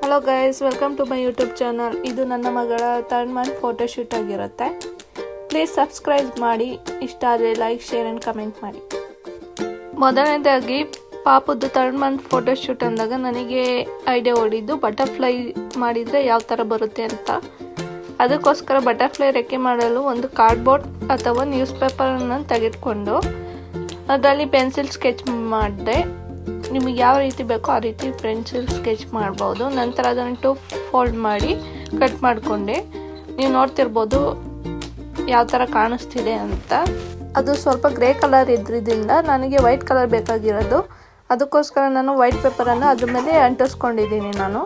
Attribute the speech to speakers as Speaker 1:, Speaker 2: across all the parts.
Speaker 1: Hello guys, welcome to my YouTube channel. ಇದು ನನ್ನ ಮಗಳ 3rd ಮಂತ್ ಫೋಟೋಶೂಟ್ ಆಗಿರುತ್ತೆ. ಪ್ಲೀಸ್ ಸಬ್ಸ್ಕ್ರೈಬ್ ಮಾಡಿ, ಇಷ್ಟ ಆದರೆ ಲೈಕ್, ಶೇರ್ ಆ್ಯಂಡ್ ಕಮೆಂಟ್ ಮಾಡಿ. ಮೊದಲನೇದಾಗಿ ಪಾಪದ್ದು 3rd ಮಂತ್ ಫೋಟೋಶೂಟ್ ಅಂದಾಗ ನನಗೆ ಐಡಿಯಾ ಓಡಿದ್ದು ಬಟರ್ಫ್ಲೈ ಮಾಡಿದರೆ ಯಾವ ಥರ ಬರುತ್ತೆ ಅಂತ. ಅದಕ್ಕೋಸ್ಕರ ಬಟರ್ಫ್ಲೈ ರೆಕ್ಕೆ ಮಾಡಲು ಒಂದು ಕಾರ್ಡ್ಬೋರ್ಡ್ ಅಥವಾ ನ್ಯೂಸ್ ಪೇಪರನ್ನು ತೆಗೆದುಕೊಂಡು ಅದರಲ್ಲಿ ಪೆನ್ಸಿಲ್ ಸ್ಕೆಚ್ ಮಾಡಿದೆ. ನಿಮಗೆ ಯಾವ ರೀತಿ ಬೇಕೋ ಆ ರೀತಿ ಪೆನ್ಸಿಲ್ ಸ್ಕೆಚ್ ಮಾಡ್ಬೋದು. ನಂತರ ಅದನ್ನು 2 ಫೋಲ್ಡ್ ಮಾಡಿ ಕಟ್ ಮಾಡಿಕೊಂಡೆ. ನೀವು ನೋಡ್ತಿರ್ಬೋದು ಯಾವ ಥರ ಕಾಣಿಸ್ತಿದೆ ಅಂತ. ಅದು ಸ್ವಲ್ಪ ಗ್ರೇ ಕಲರ್ ಇದ್ರಿಂದ ನನಗೆ ವೈಟ್ ಕಲರ್ ಬೇಕಾಗಿರೋದು. ಅದಕ್ಕೋಸ್ಕರ ನಾನು ವೈಟ್ ಪೇಪರನ್ನು ಅದ್ರ ಮೇಲೆ ಅಂಟಿಸ್ಕೊಂಡಿದ್ದೀನಿ ನಾನು.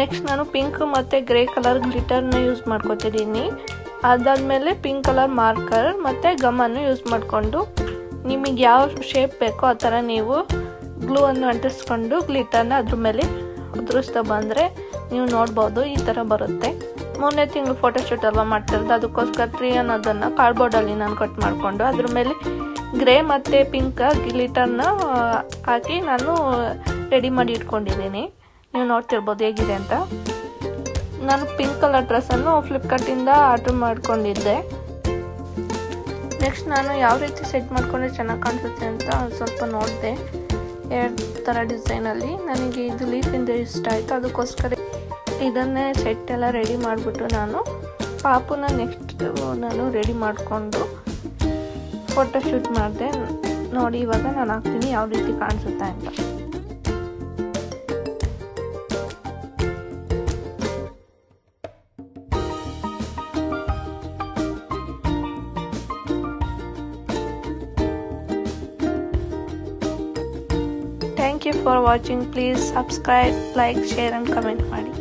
Speaker 1: ನೆಕ್ಸ್ಟ್ ನಾನು ಪಿಂಕ್ ಮತ್ತು ಗ್ರೇ ಕಲರ್ ಗ್ಲಿಟರ್ನ ಯೂಸ್ ಮಾಡ್ಕೊತಿದ್ದೀನಿ. ಅದಾದಮೇಲೆ ಪಿಂಕ್ ಕಲರ್ ಮಾರ್ಕರ್ ಮತ್ತು ಗಮ್ಮನ್ನು ಯೂಸ್ ಮಾಡಿಕೊಂಡು ನಿಮಗೆ ಯಾವ ಶೇಪ್ ಬೇಕೋ ಆ ಥರ ನೀವು ಗ್ಲೂ ಅನ್ನು ಅಂಟಿಸ್ಕೊಂಡು ಗ್ಲಿಟರ್ನ ಅದ್ರ ಮೇಲೆ ಉದುರಿಸ್ತಾ ಬಂದರೆ ನೀವು ನೋಡ್ಬೋದು ಈ ಥರ ಬರುತ್ತೆ. 3ನೇ ತಿಂಗಳು ಫೋಟೋಶೂಟ್ ಅಲ್ವಾ ಮಾಡ್ತಿರೋದು, ಅದಕ್ಕೋಸ್ಕರ ಟ್ರೀ ಅನ್ನೋದನ್ನು ಕಾರ್ಡ್ಬೋರ್ಡಲ್ಲಿ ನಾನು ಕಟ್ ಮಾಡಿಕೊಂಡು ಅದ್ರ ಮೇಲೆ ಗ್ರೇ ಮತ್ತು ಪಿಂಕ್ ಗ್ಲಿಟರ್ನ ಹಾಕಿ ನಾನು ರೆಡಿ ಮಾಡಿ ಇಟ್ಕೊಂಡಿದ್ದೀನಿ. ನೀವು ನೋಡ್ತಿರ್ಬೋದು ಹೇಗಿದೆ ಅಂತ. ನಾನು ಪಿಂಕ್ ಕಲರ್ ಡ್ರೆಸ್ಸನ್ನು ಫ್ಲಿಪ್ಕಾರ್ಟಿಂದ ಆರ್ಡ್ರ್ ಮಾಡ್ಕೊಂಡಿದ್ದೆ. ನೆಕ್ಸ್ಟ್ ನಾನು ಯಾವ ರೀತಿ ಸೆಟ್ ಮಾಡಿಕೊಂಡ್ರೆ ಚೆನ್ನಾಗಿ ಕಾಣಿಸುತ್ತೆ ಅಂತ ಸ್ವಲ್ಪ ನೋಡಿದೆ. 2 ಥರ ಡಿಸೈನಲ್ಲಿ ನನಗೆ ಇದು ಲೀಫಿಂದ ಇಷ್ಟ ಆಯಿತು. ಅದಕ್ಕೋಸ್ಕರ ಇದನ್ನೇ ಸೆಟ್ ಎಲ್ಲ ರೆಡಿ ಮಾಡಿಬಿಟ್ಟು ನಾನು ಪಾಪುನ ನೆಕ್ಸ್ಟ್ ನಾನು ರೆಡಿ ಮಾಡಿಕೊಂಡು ಫೋಟೋಶೂಟ್ ಮಾಡಿದೆ. ನೋಡಿ ಇವಾಗ ನಾನು ಹಾಕ್ತೀನಿ ಯಾವ ರೀತಿ ಕಾಣಿಸುತ್ತೆ ಅಂತ. Thank you for watching. Please subscribe, like, share and comment ಮಾಡಿ.